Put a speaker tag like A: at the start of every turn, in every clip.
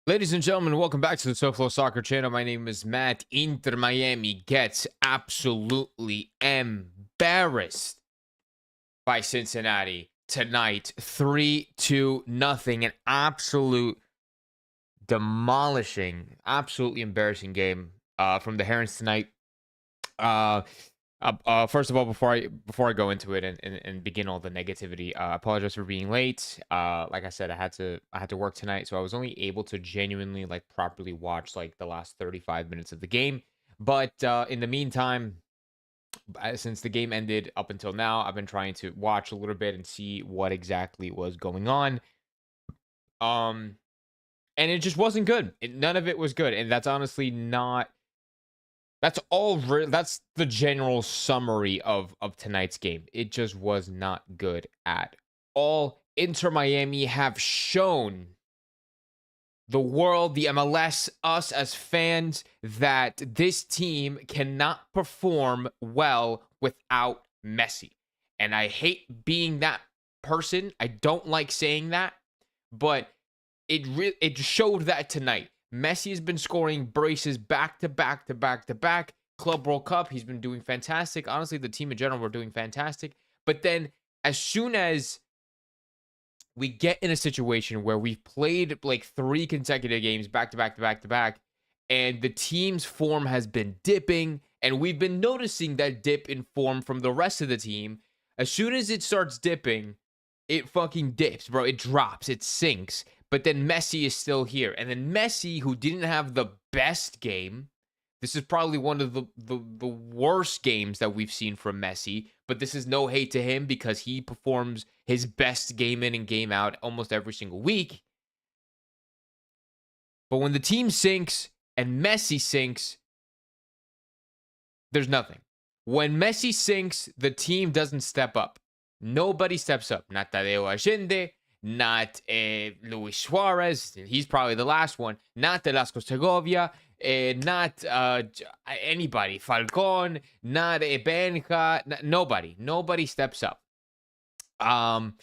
A: Ladies and gentlemen, welcome back to the SoFlo Soccer channel. My name is Matt. Inter Miami gets absolutely embarrassed by Cincinnati tonight. 3-0. An absolute demolishing, absolutely embarrassing game from the Herons tonight. First of all, before I go into it and begin all the negativity, I apologize for being late. Like I said, I had to work tonight, so I was only able to genuinely properly watch the last 35 minutes of the game. But in the meantime, since the game ended up until now, I've been trying to watch a little bit and see what exactly was going on. And it just wasn't good. None of it was good, and that's honestly not. That's all. That's the general summary of tonight's game. It just was not good at all. Inter Miami have shown the world, the MLS, us as fans, that this team cannot perform well without Messi. And I hate being that person. I don't like saying that, but it showed that tonight. Messi has been scoring braces back to back to back to back. Club World Cup, he's been doing fantastic. Honestly, the team in general were doing fantastic. But then as soon as we get in a situation where we've played 3 consecutive games back to back to back to back, and the team's form has been dipping, and we've been noticing that dip in form from the rest of the team, as soon as it starts dipping, it fucking dips, bro. It drops, it sinks. But then Messi is still here. And then Messi, who didn't have the best game, this is probably one of the worst games that we've seen from Messi. But this is no hate to him because he performs his best game in and game out almost every single week. But when the team sinks and Messi sinks, there's nothing. When Messi sinks, the team doesn't step up. Nobody steps up. Not Tadeo Allende, not Luis Suarez. He's probably the last one. Not Velasco Segovia. Not anybody. Falcon. Not Benja. Nobody. Nobody steps up. And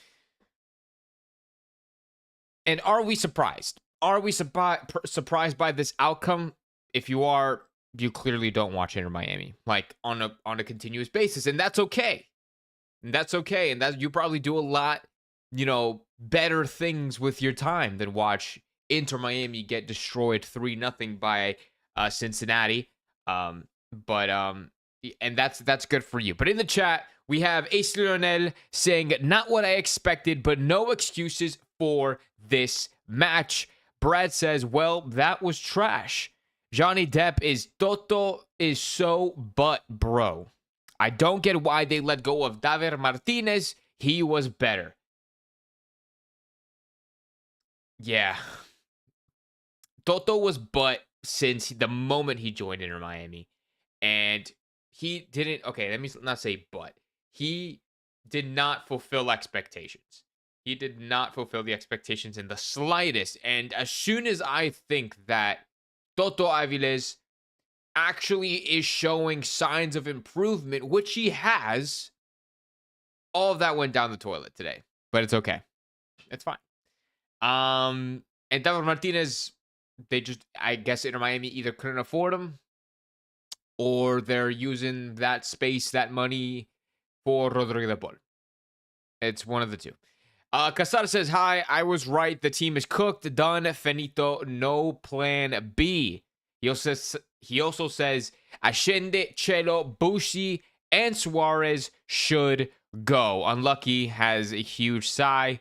A: are we surprised? Are we surprised by this outcome? If you are, you clearly don't watch Inter Miami on a continuous basis, and that's okay. And that's okay. And that you probably do a lot, better things with your time than watch Inter Miami get destroyed 3-0 by Cincinnati. And that's good for you. But in the chat, we have Ace Lionel saying, not what I expected, but no excuses for this match. Brad says, well, that was trash. Johnny Depp is Toto is so but bro. I don't get why they let go of David Martinez. He was better. Yeah. Toto was but since the moment he joined Inter Miami. And he didn't, okay, let me not say but. He did not fulfill expectations. He did not fulfill the expectations in the slightest. And as soon as I think that Toto Aviles actually is showing signs of improvement, which he has, all of that went down the toilet today. But it's okay. It's fine. And David Martinez, I guess Inter Miami either couldn't afford him or they're using that space, that money for Rodrigo de Paul. It's one of the two. Casar says, hi, I was right. The team is cooked, done, finito, no plan B. He also says, Allende, Chelo, Bushi, and Suarez should go. Unlucky has a huge sigh.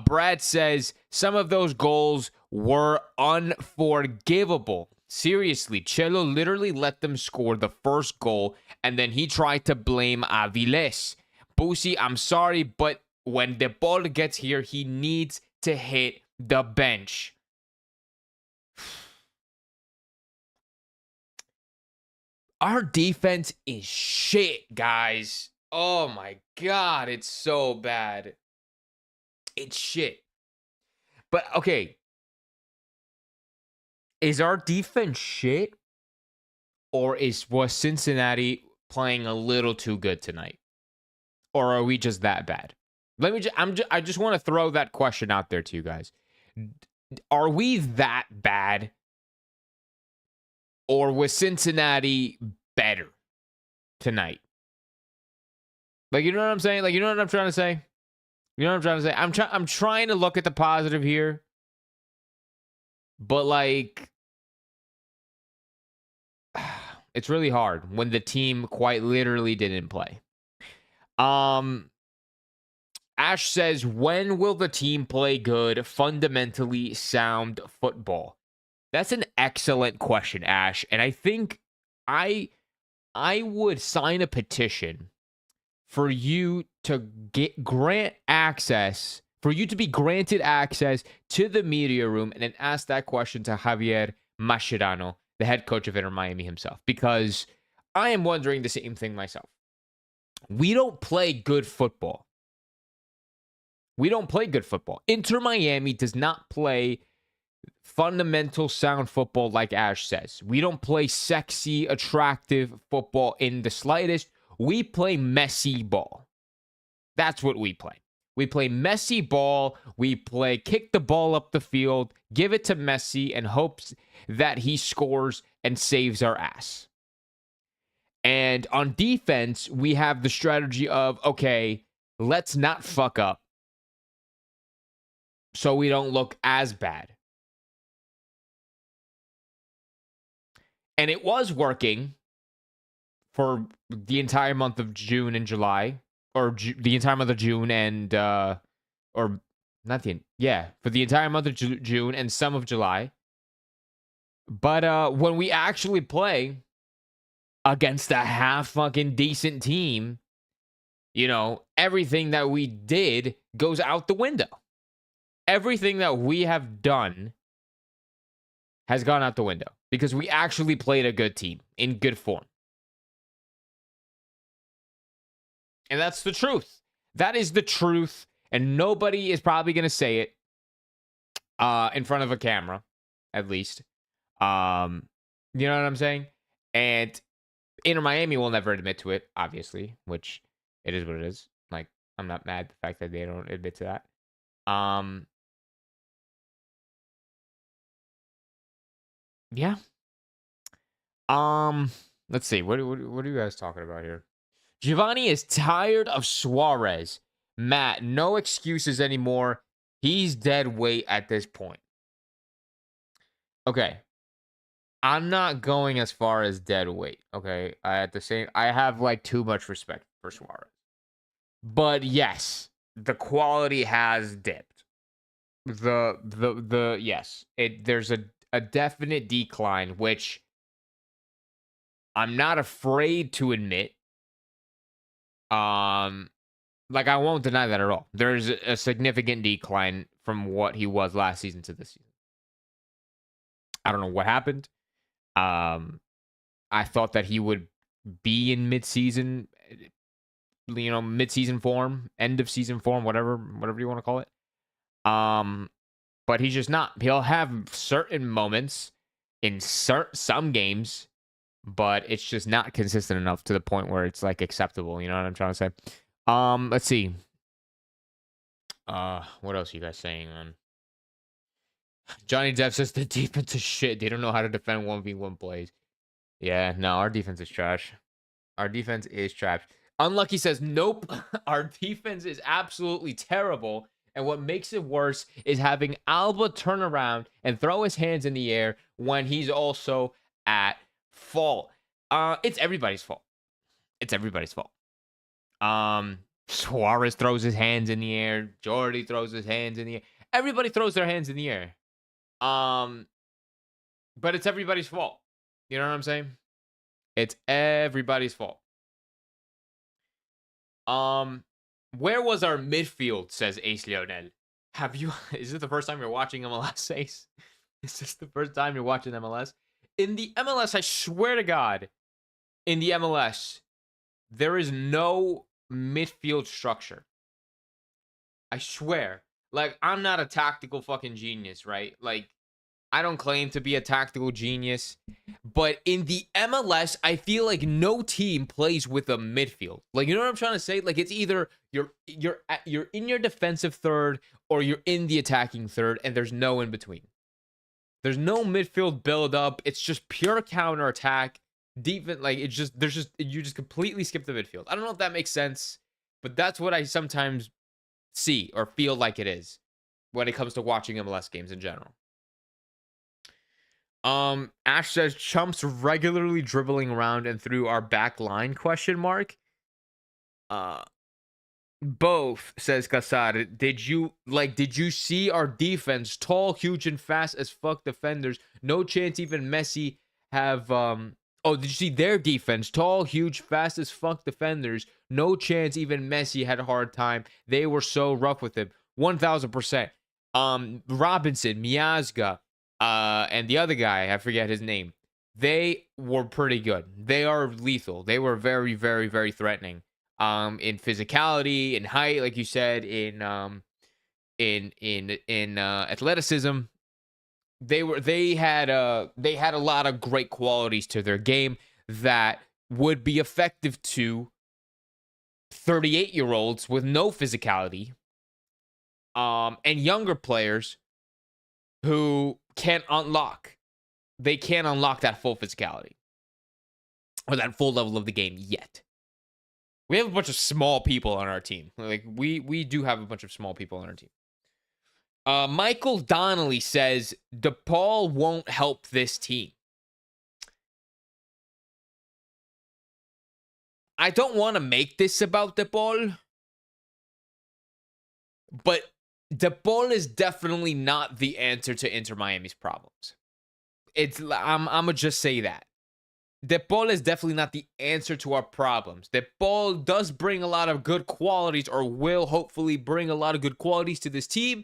A: Brad says, some of those goals were unforgivable. Seriously, Chelo literally let them score the first goal, and then he tried to blame Aviles. Bushi, I'm sorry, but when the ball gets here, he needs to hit the bench. Our defense is shit, guys. Oh my God, it's so bad. It's shit. But, okay. Is our defense shit? Or was Cincinnati playing a little too good tonight? Or are we just that bad? I just want to throw that question out there to you guys. Are we that bad? Or was Cincinnati better tonight? Like, you know what I'm saying? Like, you know what I'm trying to say? You know what I'm trying to say? I'm trying to look at the positive here, but like it's really hard when the team quite literally didn't play. Um Ash says, "When will the team play good, fundamentally sound football?" That's an excellent question, Ash, and I think I I would sign a petition for you to grant access, for you to be granted access to the media room and then ask that question to Javier Mascherano, the head coach of Inter Miami himself, because I am wondering the same thing myself. We don't play good football. We don't play good football. Inter Miami does not play fundamental sound football like Ash says. We don't play sexy, attractive football in the slightest. We play messy ball. That's what we play. We play messy ball. We play kick the ball up the field, give it to Messi, and hopes that he scores and saves our ass. And on defense, we have the strategy of, okay, let's not fuck up so we don't look as bad. And it was working for the entire month of June and July, or the entire month of June and, or not the, yeah, for the entire month of June and some of July. But when we actually play against a half fucking decent team, you know, everything that we did goes out the window. Everything that we have done has gone out the window because we actually played a good team in good form. And that's the truth. That is the truth. And nobody is probably going to say it in front of a camera, at least. You know what I'm saying? And Inter Miami will never admit to it, obviously, which it is what it is. Like, I'm not mad at the fact that they don't admit to that. Yeah. Let's see. What are you guys talking about here? Giovanni is tired of Suarez. Matt, no excuses anymore. He's dead weight at this point. Okay. I'm not going as far as dead weight. Okay. I have like too much respect for Suarez. But yes, the quality has dipped. Yes. There's a definite decline, which I'm not afraid to admit. Like, I won't deny that at all. There's a significant decline from what he was last season to this season. I don't know what happened. I thought that he would be in mid-season, mid-season form, end of season form, whatever you want to call it. But he's just not. He'll have certain moments in some games, but it's just not consistent enough to the point where it's like acceptable. You know what I'm trying to say? Let's see. What else are you guys saying, man? Johnny Depp says the defense is shit. They don't know how to defend 1v1 plays. Yeah, no, our defense is trash. Our defense is trash. Unlucky says, nope, our defense is absolutely terrible. And what makes it worse is having Alba turn around and throw his hands in the air when he's also at fault. It's everybody's fault. It's everybody's fault. Suarez throws his hands in the air. Jordi throws his hands in the air. Everybody throws their hands in the air. But it's everybody's fault. You know what I'm saying? It's everybody's fault. Where was our midfield, says Ace Lionel. Is this the first time you're watching MLS, Ace? Is this the first time you're watching MLS? In the MLS, I swear to God, in the MLS, there is no midfield structure. I swear. Like, I'm not a tactical fucking genius, right? Like, I don't claim to be a tactical genius, but in the MLS, I feel like no team plays with a midfield. Like, you know what I'm trying to say? Like, it's either you're in your defensive third or you're in the attacking third, and there's no in between. There's no midfield build up. It's just pure counter attack. Defense, like it's just you just completely skip the midfield. I don't know if that makes sense, but that's what I sometimes see or feel like it is when it comes to watching MLS games in general. Ash says chumps regularly dribbling around and through our back line, question mark. Both, says Casar. Did you see our defense? Tall, huge, and fast as fuck defenders. No chance even Messi have did you see their defense? Tall, huge, fast as fuck defenders. No chance even Messi had a hard time. They were so rough with him. 1000%. Robinson, Miazga, and the other guy, I forget his name. They were pretty good. They are lethal. They were very, very, very threatening. In physicality, in height, like you said, in athleticism. They had a lot of great qualities to their game that would be effective to 38-year-olds with no physicality, and younger players who can't unlock that full physicality or that full level of the game yet. We have a bunch of small people on our team. Like we do have a bunch of small people on our team. Michael Donnelly says DePaul won't help this team. I don't want to make this about DePaul, but DePaul is definitely not the answer to Inter Miami's problems. I'm gonna just say that. DePaul is definitely not the answer to our problems. DePaul does bring a lot of good qualities, or will hopefully bring a lot of good qualities to this team,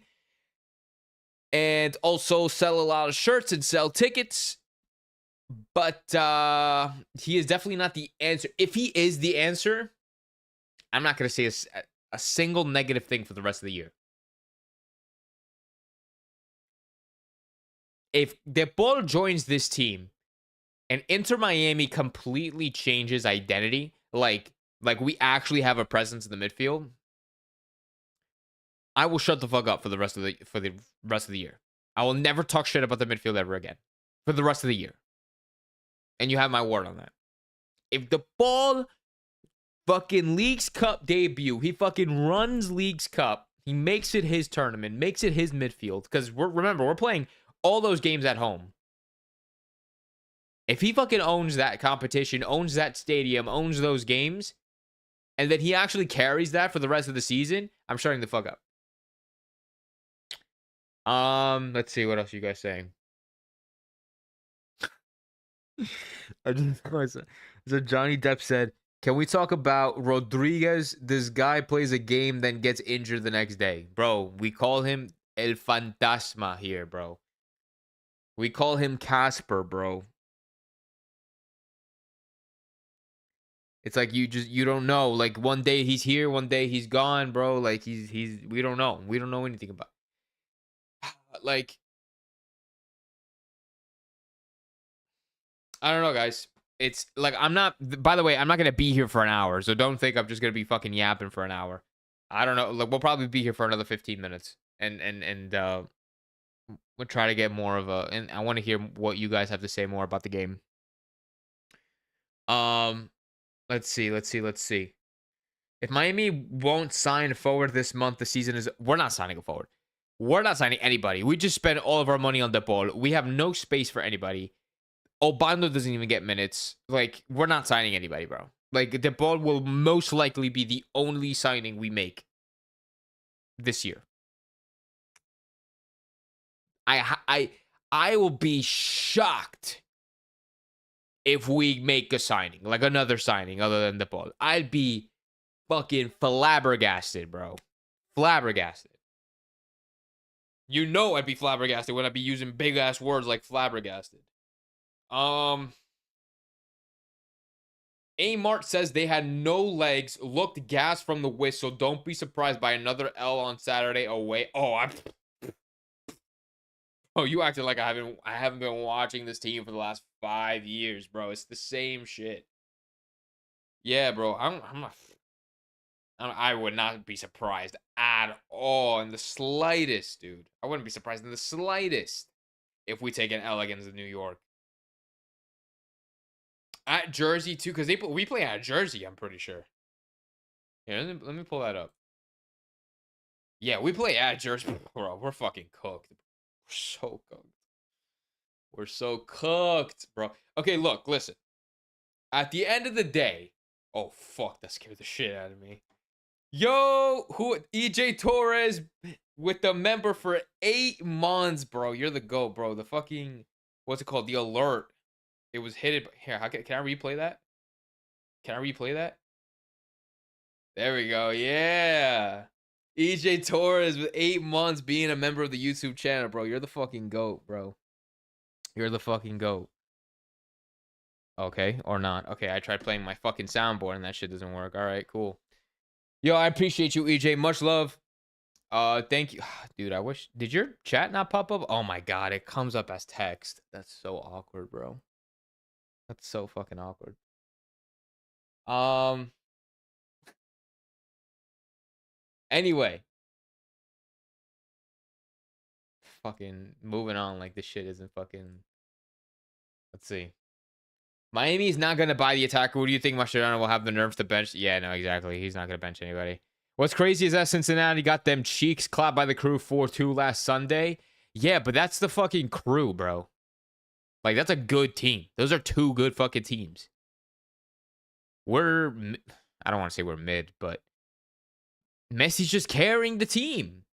A: and also sell a lot of shirts and sell tickets. But he is definitely not the answer. If he is the answer, I'm not going to say a single negative thing for the rest of the year. If DePaul joins this team and Inter Miami completely changes identity, like we actually have a presence in the midfield, I will shut the fuck up for the rest of the year. I will never talk shit about the midfield ever again for the rest of the year. And you have my word on that. If DePaul fucking Leagues Cup debut, he fucking runs Leagues Cup, he makes it his tournament, makes it his midfield, because remember, we're playing all those games at home. If he fucking owns that competition, owns that stadium, owns those games, and then he actually carries that for the rest of the season, I'm shutting the fuck up. Let's see, what else are you guys saying? So Johnny Depp said, can we talk about Rodriguez? This guy plays a game, then gets injured the next day. Bro, we call him El Fantasma here, bro. We call him Casper, bro. It's like you don't know. Like one day he's here, one day he's gone, bro. Like he's we don't know. We don't know anything about. Like, I don't know, guys. It's like by the way, I'm not going to be here for an hour. So don't think I'm just going to be fucking yapping for an hour. I don't know. Like, we'll probably be here for another 15 minutes. And we'll try to get more of a, and I want to hear what you guys have to say more about the game. Let's see. If Miami won't sign forward this month, the season is, we're not signing a forward. We're not signing anybody. We just spent all of our money on DePaul. We have no space for anybody. Obando doesn't even get minutes. Like, we're not signing anybody, bro. Like, DePaul will most likely be the only signing we make this year. I will be shocked if we make a signing, like another signing other than DePaul. I'd be fucking flabbergasted, bro. Flabbergasted. You know I'd be flabbergasted when I'd be using big ass words like flabbergasted. A Mart says they had no legs, looked gas from the whistle. Don't be surprised by another L on Saturday away. Oh, Oh, you acted like I haven't been watching this team for the last 5 years, bro. It's the same shit. Yeah, bro. I would not be surprised at all in the slightest, dude. I wouldn't be surprised in the slightest if we take an L against New York. At Jersey too, because we play at Jersey, I'm pretty sure. Yeah, let me pull that up. Yeah, we play at Jersey, bro. We're fucking cooked. We're so cooked. We're so cooked, bro. Okay, look, listen. At the end of the day, oh fuck, that scared the shit out of me. Yo, who EJ Torres with the member for 8 months, bro. You're the GOAT, bro. The fucking what's it called? The alert. It was hit. Here, can I replay that? Can I replay that? There we go. Yeah. EJ Torres with 8 months being a member of the YouTube channel, bro. You're the fucking GOAT, bro. You're the fucking GOAT. Okay, or not. Okay, I tried playing my fucking soundboard and that shit doesn't work. All right, cool. Yo, I appreciate you, EJ. Much love. Thank you. Dude, I wish. Did your chat not pop up? Oh my god, it comes up as text. That's so awkward, bro. That's so fucking awkward. Anyway. Fucking moving on like this shit isn't fucking. Let's see. Miami's not going to buy the attacker. What do you think Mascherano will have the nerves to bench? Yeah, no, exactly. He's not going to bench anybody. What's crazy is that Cincinnati got them cheeks clapped by the Crew 4-2 last Sunday. Yeah, but that's the fucking Crew, bro. Like, that's a good team. Those are 2 good fucking teams. I don't want to say we're mid, but Messi's just carrying the team.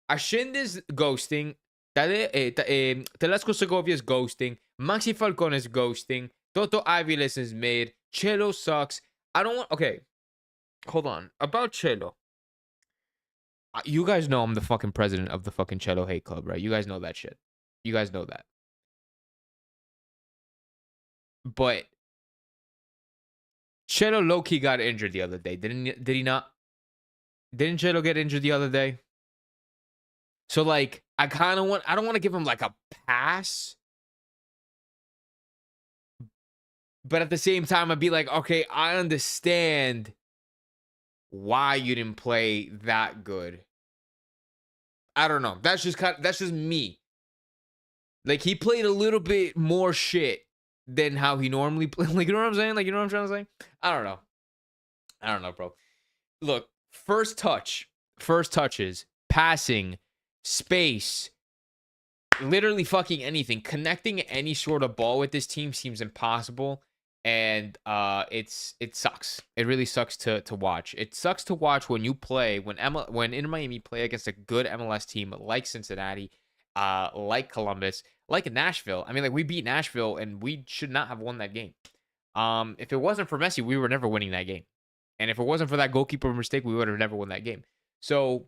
A: Ascend is ghosting. Telesco Segovia is ghosting. Maxi Falcon is ghosting. Toto Aviles is mid. Chelo sucks. I don't want... Okay. Hold on. About Chelo. You guys know I'm the fucking president of the fucking Chelo hate club, right? You guys know that shit. You guys know that. But Chelo low-key got injured the other day. Did he not? Didn't Chelo get injured the other day? So, like, I don't want to give him, like, a pass. But at the same time, I'd be like, okay, I understand why you didn't play that good. I don't know. That's just me. Like, he played a little bit more shit than how he normally plays. Like, you know what I'm saying? Like, you know what I'm trying to say? I don't know, bro. Look, first touches, passing, space, literally fucking anything. Connecting any sort of ball with this team seems impossible. And it sucks. It really sucks to watch. It sucks to watch when you play when Inter Miami play against a good MLS team like Cincinnati, like Columbus, like Nashville. I mean, like we beat Nashville and we should not have won that game. If it wasn't for Messi, we were never winning that game. And if it wasn't for that goalkeeper mistake, we would have never won that game. So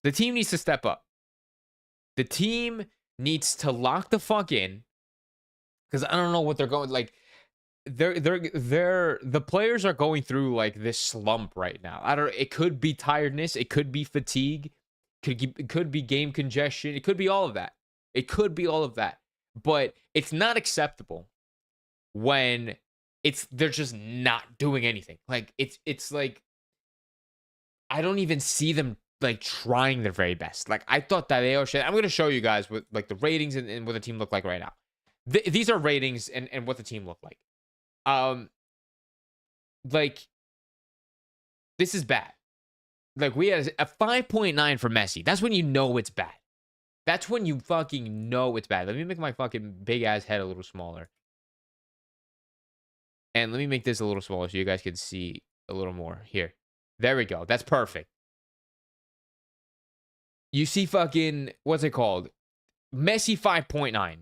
A: the team needs to step up. The team needs to lock the fuck in. Because I don't know what they're going like. The players are going through like this slump right now. It could be tiredness, it could be fatigue, it could be game congestion, it could be all of that. But it's not acceptable when they're just not doing anything. Like it's like I don't even see them like trying their very best. Like I thought that I'm gonna show you guys what like the ratings and what the team look like right now. These are ratings and what the team looked like. Like, this is bad. Like, we had a 5.9 for Messi. That's when you know it's bad. That's when you fucking know it's bad. Let me make my fucking big-ass head a little smaller. And let me make this a little smaller so you guys can see a little more. Here. There we go. That's perfect. You see fucking, what's it called? Messi 5.9.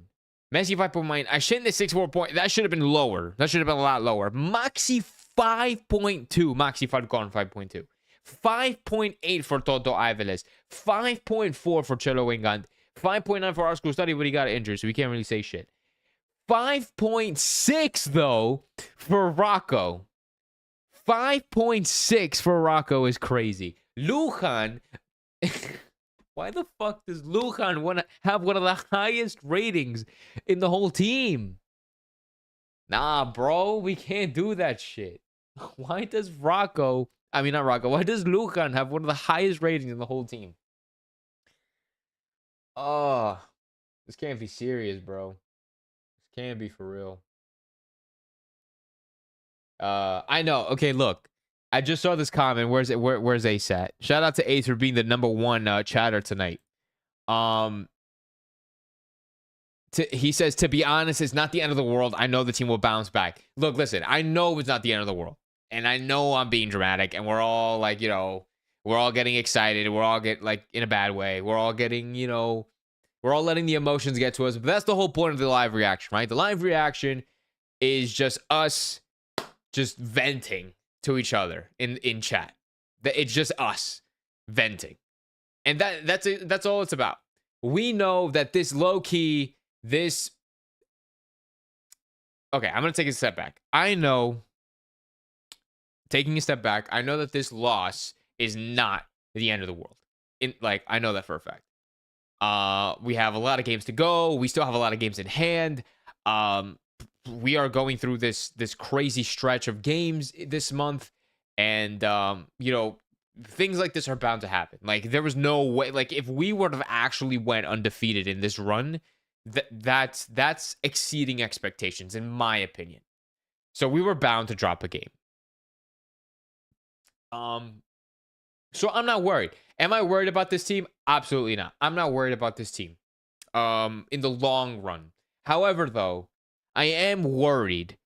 A: Messi 5.9. I shouldn't have 6.4 point. That should have been lower. That should have been a lot lower. Maxi 5.2. Maxi Falcon 5.2. 5.8 for Toto Aviles. 5.4 for Chelo Wingand. 5.9 for Oscar Study, but he got injured, so we can't really say shit. 5.6 though for Rocco. 5.6 for Rocco is crazy. Lujan. Why the fuck does Lujan want to have one of the highest ratings in the whole team? Nah, bro, we can't do that shit. Why does not Rocco, why does Lujan have one of the highest ratings in the whole team? Oh, this can't be serious, bro. This can't be for real. I know. Okay, look. I just saw this comment. Where's it? Where's Ace at? Shout out to Ace for being the #1 chatter tonight. Um, he says, to be honest, it's not the end of the world. I know the team will bounce back. Look, listen, I know it's not the end of the world. And I know I'm being dramatic. And we're all like, we're all getting excited. We're all like in a bad way. We're all getting, we're all letting the emotions get to us. But that's the whole point of the live reaction, right? The live reaction is just us just venting to each other in chat. It's just us venting. And that's all it's about. We know that this low-key, okay, I'm going to take a step back. Taking a step back, I know that this loss is not the end of the world. I know that for a fact. We have a lot of games to go. We still have a lot of games in hand. We are going through this crazy stretch of games this month. And, things like this are bound to happen. Like, there was no way. Like, if we would have actually went undefeated in this run, that's exceeding expectations, in my opinion. So we were bound to drop a game. So I'm not worried. Am I worried about this team? Absolutely not. I'm not worried about this team. In the long run. However, though, I am worried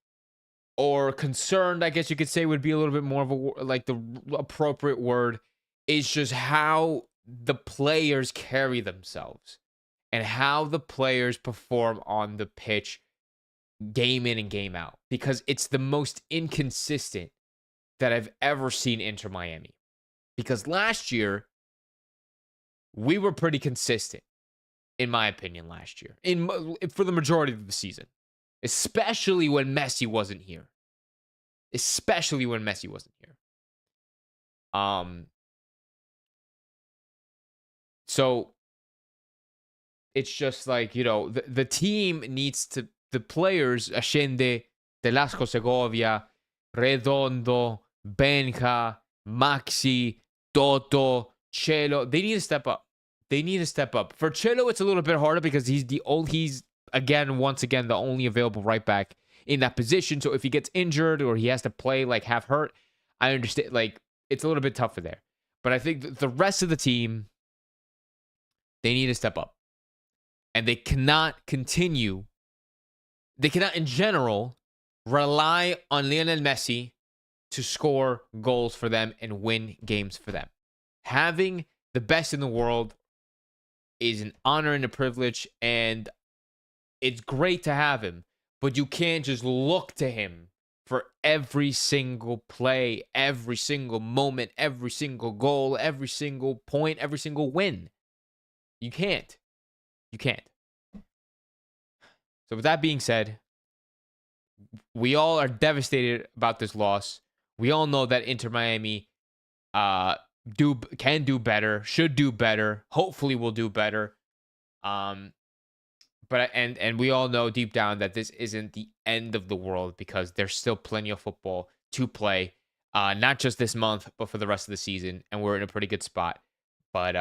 A: or concerned, I guess you could say would be a little bit more of the appropriate word, is just how the players carry themselves and how the players perform on the pitch game in and game out, because it's the most inconsistent that I've ever seen Inter Miami. Because last year, we were pretty consistent, in my opinion, last year, for the majority of the season. Especially when Messi wasn't here. So it's just like, the team needs to, the players, Ascende, Velasco Segovia, Redondo, Benja, Maxi, Toto, Chelo, they need to step up. For Chelo, it's a little bit harder because he's once again, the only available right back in that position. So if he gets injured or he has to play like half hurt, I understand, like, it's a little bit tougher there. But I think the rest of the team, they need to step up. And they cannot in general, rely on Lionel Messi to score goals for them and win games for them. Having the best in the world is an honor and a privilege, and it's great to have him, but you can't just look to him for every single play, every single moment, every single goal, every single point, every single win. You can't. So with that being said, we all are devastated about this loss. We all know that Inter Miami can do better, should do better, hopefully will do better. But we all know deep down that this isn't the end of the world, because there's still plenty of football to play, not just this month, but for the rest of the season, and we're in a pretty good spot. But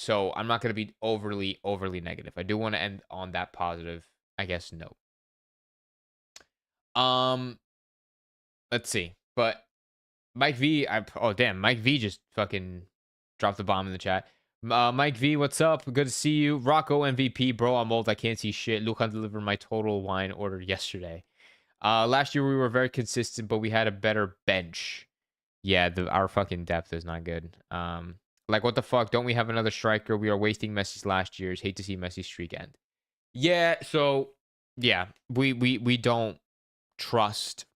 A: so I'm not going to be overly negative. I do want to end on that positive, I guess, note. Let's see. But Mike V, Mike V just fucking dropped the bomb in the chat. Mike V, what's up? Good to see you. Rocco MVP, bro. I'm old. I can't see shit. Lucan delivered my total wine order yesterday. Last year we were very consistent, but we had a better bench. Yeah, our fucking depth is not good. Like, what the fuck? Don't we have another striker? We are wasting Messi's last year's. Hate to see Messi's streak end. Yeah, so yeah, we don't trust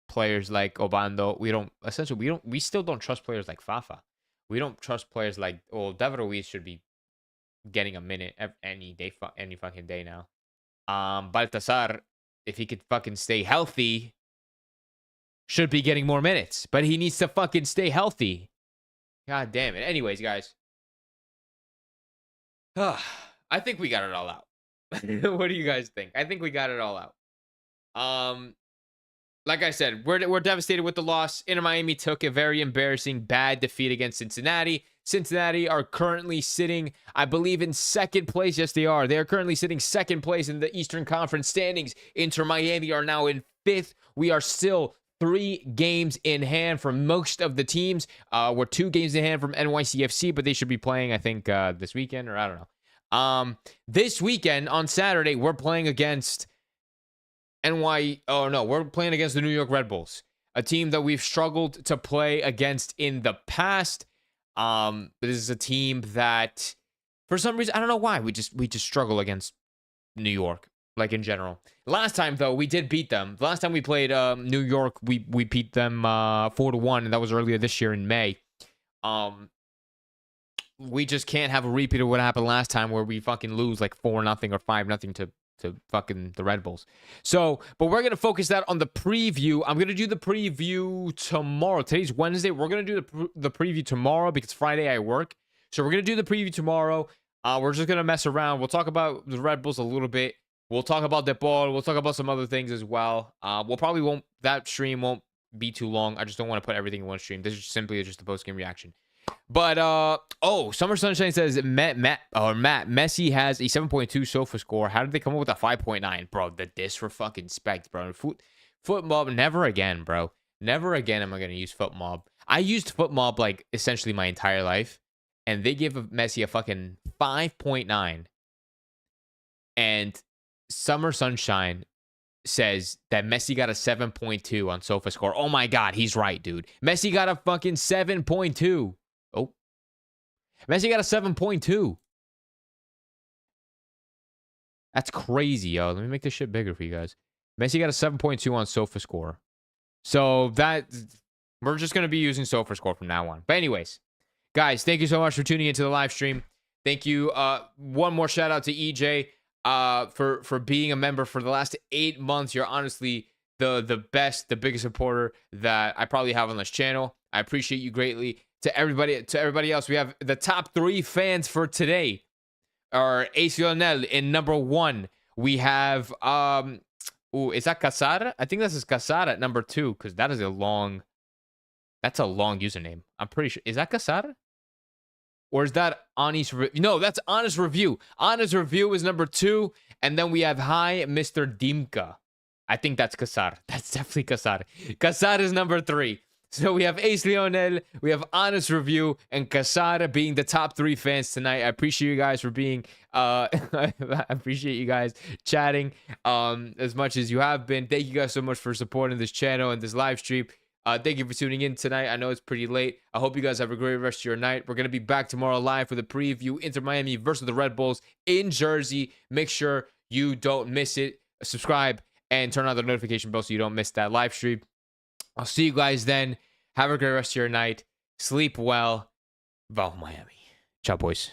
A: players like Obando. We still don't trust players like Fafa. We don't trust players like, David Ruiz should be getting a minute any fucking day now. Baltasar, if he could fucking stay healthy, should be getting more minutes, but he needs to fucking stay healthy. God damn it. Anyways, guys, I think we got it all out. What do you guys think? I think we got it all out. Um, like I said, we're devastated with the loss. Inter Miami took a very embarrassing, bad defeat against Cincinnati. Cincinnati are currently sitting, I believe, in second place. Yes, they are. They are currently sitting second place in the Eastern Conference standings. Inter Miami are now in fifth. We are still 3 games in hand from most of the teams. We're 2 games in hand from NYCFC, but they should be playing, I think, this weekend, or I don't know. This weekend on Saturday, we're playing against we're playing against the New York Red Bulls, a team that we've struggled to play against in the past. This is a team that, for some reason, I don't know why, we just struggle against New York, like in general. Last time though, we did beat them. The last time we played New York, we beat them 4-1, and that was earlier this year in May. We just can't have a repeat of what happened last time, where we fucking lose like 4-0 or 5-0 to fucking the Red Bulls. So, but we're going to focus that on the preview. I'm going to do the preview tomorrow. Today's Wednesday. We're going to do the preview tomorrow because Friday I work. So we're going to do the preview tomorrow. We're just going to mess around. We'll talk about the Red Bulls a little bit. We'll talk about Depol. We'll talk about some other things as well. That stream won't be too long. I just don't want to put everything in one stream. This is simply just a post-game reaction. But Summer Sunshine says Matt Messi has a 7.2 SOFA score. How did they come up with a 5.9, bro? The disrespect, bro. Foot mob, never again, bro. Never again am I gonna use foot mob. I used foot mob like essentially my entire life, and they give Messi a fucking 5.9. And Summer Sunshine says that Messi got a 7.2 on SOFA score. Oh my god, he's right, dude. Messi got a fucking 7.2. Oh. Messi got a 7.2. That's crazy, yo. Let me make this shit bigger for you guys. Messi got a 7.2 on SOFA score. So we're just going to be using SOFA score from now on. But anyways, guys, thank you so much for tuning into the live stream. Thank you. One more shout out to EJ for being a member for the last 8 months. You're honestly the best, the biggest supporter that I probably have on this channel. I appreciate you greatly. To everybody else, we have the top 3 fans for today are AC Lionel in number 1. We have is that Casara? I think this is Casara at number 2, because that's a long username. I'm pretty sure. Is that Casara? Or is that Honest Review? No, that's Honest Review. Honest Review is number 2. And then we have Hi, Mr. Dimka. I think that's Casar. That's definitely Casar. Casar is number 3. So we have Ace Lionel, we have Honest Review, and Casara being the top 3 fans tonight. I appreciate you guys for being, I appreciate you guys chatting as much as you have been. Thank you guys so much for supporting this channel and this live stream. Thank you for tuning in tonight. I know it's pretty late. I hope you guys have a great rest of your night. We're going to be back tomorrow live for the preview. Inter Miami versus the Red Bulls in Jersey. Make sure you don't miss it. Subscribe and turn on the notification bell so you don't miss that live stream. I'll see you guys then. Have a great rest of your night. Sleep well. Val Miami. Ciao, boys.